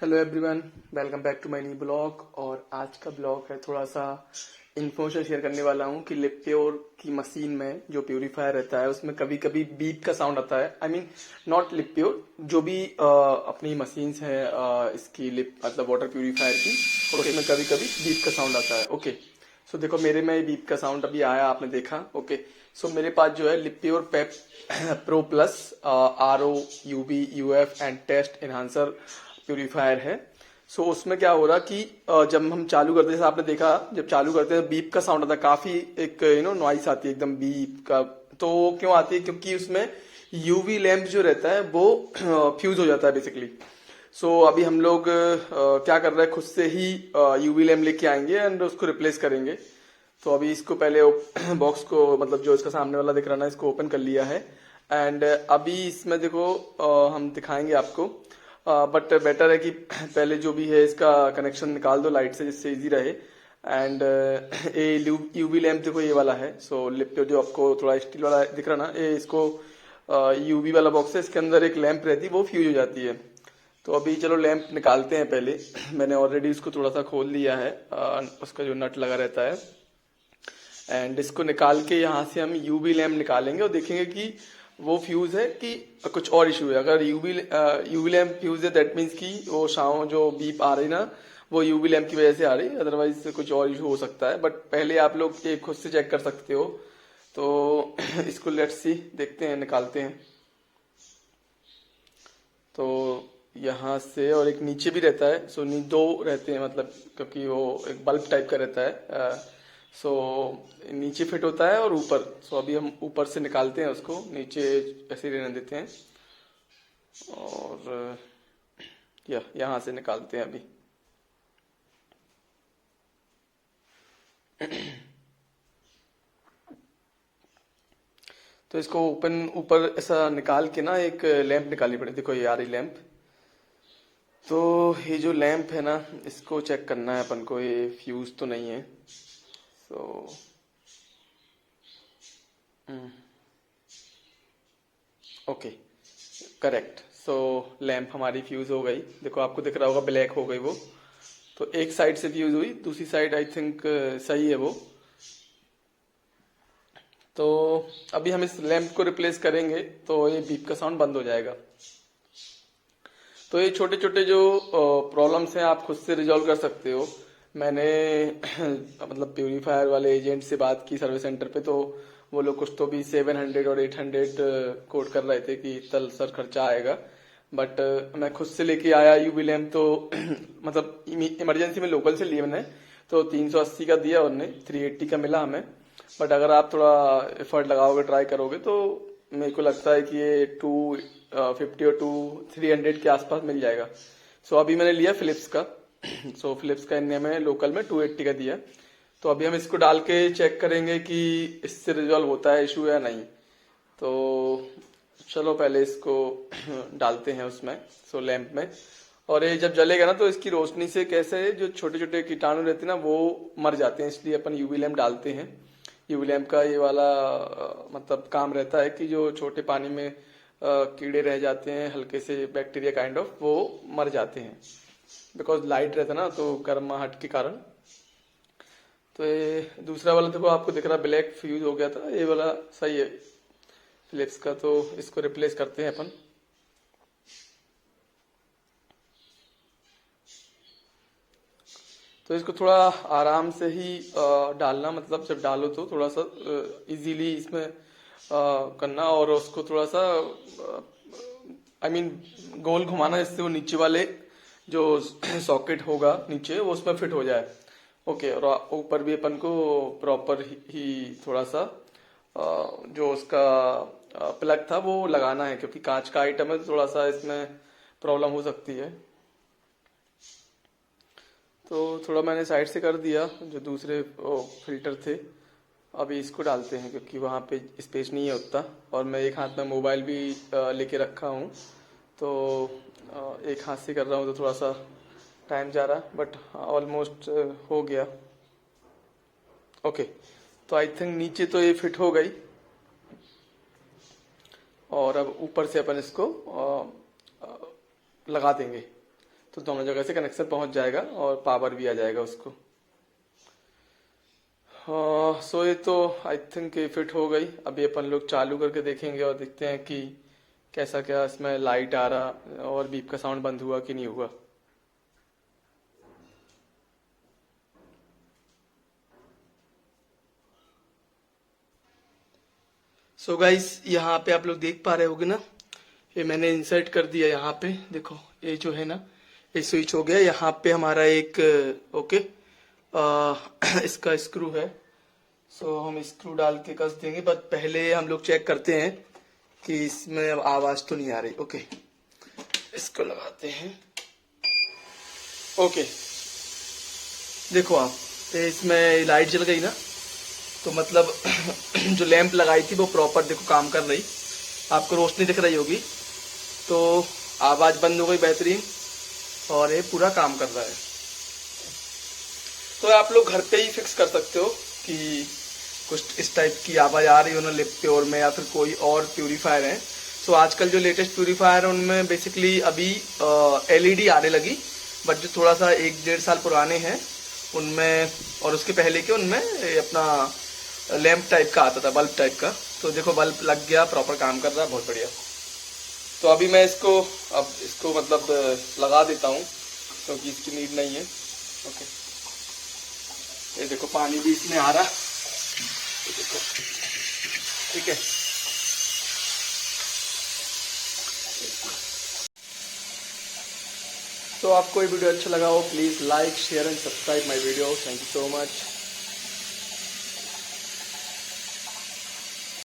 Hello everyone, welcome back to my new blog. और आज का ब्लॉग है थोड़ा सा इन्फॉर्मेशन शेयर करने वाला हूँ कि लिप प्योर की मशीन में जो प्योरीफायर रहता है उसमें कभी कभी बीप का साउंड आता है। I mean not lip pure, जो भी अपनी मशीन्स है इसकी लिप मतलब वाटर प्योरीफायर की, उसमें कभी कभी बीप का साउंड आता है। ओके, सो देखो मेरे में बीप का साउंड अभी आया, आपने देखा। ओके, सो मेरे पास जो है Livpure pep pro plus RO UV UF and taste enhancer purifier है। सो उसमें क्या हो रहा कि जब हम चालू करते हैं, जैसे आपने देखा जब चालू करते हैं बीप का साउंड आता है, काफी एक नॉइस आती है एकदम बीप का। तो क्यों आती है? क्योंकि उसमें यूवी लैंप जो रहता है वो फ्यूज हो जाता है बेसिकली। सो अभी हम लोग क्या कर रहे हैं, खुद से ही यूवी लैंप लेके आएंगे एंड उसको रिप्लेस करेंगे। तो अभी इसको पहले बॉक्स को, मतलब जो इसका सामने वाला दिख रहा है ना, इसको ओपन कर लिया है। एंड अभी इसमें देखो हम दिखाएंगे आपको, बट बेटर है कि पहले जो भी है इसका कनेक्शन निकाल दो लाइट से, जिससे इजी रहे। एंड ये यूवी लैंप देखो ये वाला है। सो लिप जो आपको थोड़ा स्टील वाला दिख रहा ना, ये इसको यूवी वाला बॉक्स है, इसके अंदर एक लैंप रहती है, वो फ्यूज हो जाती है। तो अभी चलो लैंप निकालते हैं पहले। मैंने ऑलरेडी इसको थोड़ा सा खोल लिया है, उसका जो नट लगा रहता है। एंड इसको निकाल के यहाँ से हम यूवी लैम्प निकालेंगे और देखेंगे कि वो फ्यूज है कि कुछ और इशू है। अगर यूवी लैम्प फ्यूज है, दैट मीन्स कि वो शाम जो बीप आ रही ना, वो यूवी लैम्प की वजह से आ रही, अदरवाइज कुछ और इशू हो सकता है। बट पहले आप लोग ये खुद से चेक कर सकते हो। तो इसको लेट्स सी, देखते हैं, निकालते हैं। तो यहाँ से, और एक नीचे भी रहता है। सो दो रहते हैं, मतलब क्योंकि वो एक बल्ब टाइप का रहता है। सो नीचे फिट होता है और ऊपर। सो अभी हम ऊपर से निकालते हैं उसको, नीचे ऐसे ही रहने देते हैं। और यहाँ से निकालते हैं अभी। तो इसको ओपन ऊपर ऐसा निकाल के ना एक लैंप निकालनी पड़ेगी। देखो ये आ रही लैंप। तो ये जो लैंप है ना, इसको चेक करना है अपन को, ये फ्यूज तो नहीं है। So okay, correct. So lamp हमारी फ्यूज हो गई। देखो आपको दिख रहा होगा ब्लैक हो गई वो। तो एक साइड से फ्यूज हुई, दूसरी साइड आई थिंक सही है वो। तो अभी हम इस लैंप को रिप्लेस करेंगे तो ये बीप का साउंड बंद हो जाएगा। तो ये छोटे छोटे जो प्रॉब्लम्स हैं आप खुद से रिजॉल्व कर सकते हो। मैंने मतलब प्यूरीफायर वाले एजेंट से बात की सर्विस सेंटर पे, तो वो लोग कुछ तो भी 700 और 800 कोट कर रहे थे कि इतना सर खर्चा आएगा। बट मैं खुद से लेके आया यूवी लैम्प। तो मतलब इमरजेंसी में लोकल से लिया मैंने, तो 380 का दिया उन्होंने, 380 का मिला हमें। बट अगर आप थोड़ा एफर्ट लगाओगे, ट्राई करोगे, तो मेरे को लगता है कि ये 250 और 300 के आसपास मिल जाएगा। सो अभी मैंने लिया फिलिप्स का। सो फिलिप्स का इंडिया में लोकल में 280 का दिया। तो अभी हम इसको डाल के चेक करेंगे कि इससे रिजॉल्व होता है इशू या नहीं। तो चलो पहले इसको डालते हैं उसमें, सो लैंप में। और ये जब जलेगा ना, तो इसकी रोशनी से कैसे जो छोटे छोटे कीटाणु रहते हैं ना, वो मर जाते हैं। इसलिए अपन यूवी लैंप डालते हैं। यूवी लैंप का ये वाला मतलब काम रहता है कि जो छोटे पानी में कीड़े रह जाते हैं, हल्के से बैक्टीरिया काइंड ऑफ, वो मर जाते हैं। बिकॉज लाइट रहता है ना, तो गर्माहट के कारण। तो ये दूसरा वाला देखो आपको दिख रहा ब्लैक फ्यूज हो गया था, ये वाला सही है फिलिप्स का। तो इसको रिप्लेस करते हैं अपन। तो इसको थोड़ा आराम से ही डालना, मतलब जब डालो तो थोड़ा सा इजीली इसमें करना, और उसको थोड़ा सा आई मीन गोल घुमाना, जिससे वो नीचे वाले जो सॉकेट होगा नीचे, वो उसमें फिट हो जाए। ओके, और ऊपर भी अपन को प्रॉपर ही थोड़ा सा जो उसका प्लग था वो लगाना है, क्योंकि कांच का आइटम है तो थोड़ा सा इसमें प्रॉब्लम हो सकती है। तो थोड़ा मैंने साइड से कर दिया जो दूसरे फिल्टर थे। अभी इसको डालते हैं, क्योंकि वहाँ पे स्पेस नहीं है उतना, और मैं एक हाथ में मोबाइल भी लेके रखा हूँ। तो एक हाथ से कर रहा हूँ तो थोड़ा सा टाइम जा रहा, बट ऑलमोस्ट हो गया। ओके, तो आई थिंक नीचे तो ये फिट हो गई, और अब ऊपर से अपन इसको लगा देंगे। तो दोनों जगह से कनेक्शन पहुंच जाएगा और पावर भी आ जाएगा उसको। सो ये तो आई थिंक ये फिट हो गई। अभी अपन लोग चालू करके देखेंगे और देखते हैं कि कैसा क्या इसमें लाइट आ रहा और बीप का साउंड बंद हुआ कि नहीं हुआ। सो गाइस, यहाँ पे आप लोग देख पा रहे होगे ना, ये मैंने इंसर्ट कर दिया यहाँ पे। देखो ये जो है ना, ये स्विच हो गया। यहाँ पे हमारा एक ओके इसका स्क्रू है। सो हम स्क्रू डाल के कस देंगे, बट पहले हम लोग चेक करते हैं कि इसमें अब आवाज तो नहीं आ रही। ओके, इसको लगाते हैं। ओके, देखो आप, ये इसमें लाइट जल गई ना, तो मतलब जो लैंप लगाई थी वो प्रॉपर देखो काम कर रही, आपको रोशनी दिख रही होगी। तो आवाज बंद हो गई बेहतरीन, और ये पूरा काम कर रहा है। तो आप लोग घर पे ही फिक्स कर सकते हो कि कुछ इस टाइप की आवाज आ रही हो ना लिप प्योर में, या फिर कोई और प्यूरीफायर है। सो आजकल जो लेटेस्ट प्यूरीफायर है उनमें बेसिकली अभी एलईडी आने लगी, बट जो थोड़ा सा 1-1.5 साल पुराने हैं उनमें, और उसके पहले के उनमें अपना लैंप टाइप का आता था, बल्ब टाइप का। तो देखो बल्ब लग गया, प्रॉपर काम कर रहा है, बहुत बढ़िया। तो अभी मैं इसको मतलब लगा देता हूँ, क्योंकि इसकी नीड नहीं है। ओके, ये देखो पानी भी इसमें आ रहा, देखो, ठीक है। तो आपको ये वीडियो अच्छा लगा हो, please like share and subscribe my video. Thank you so much.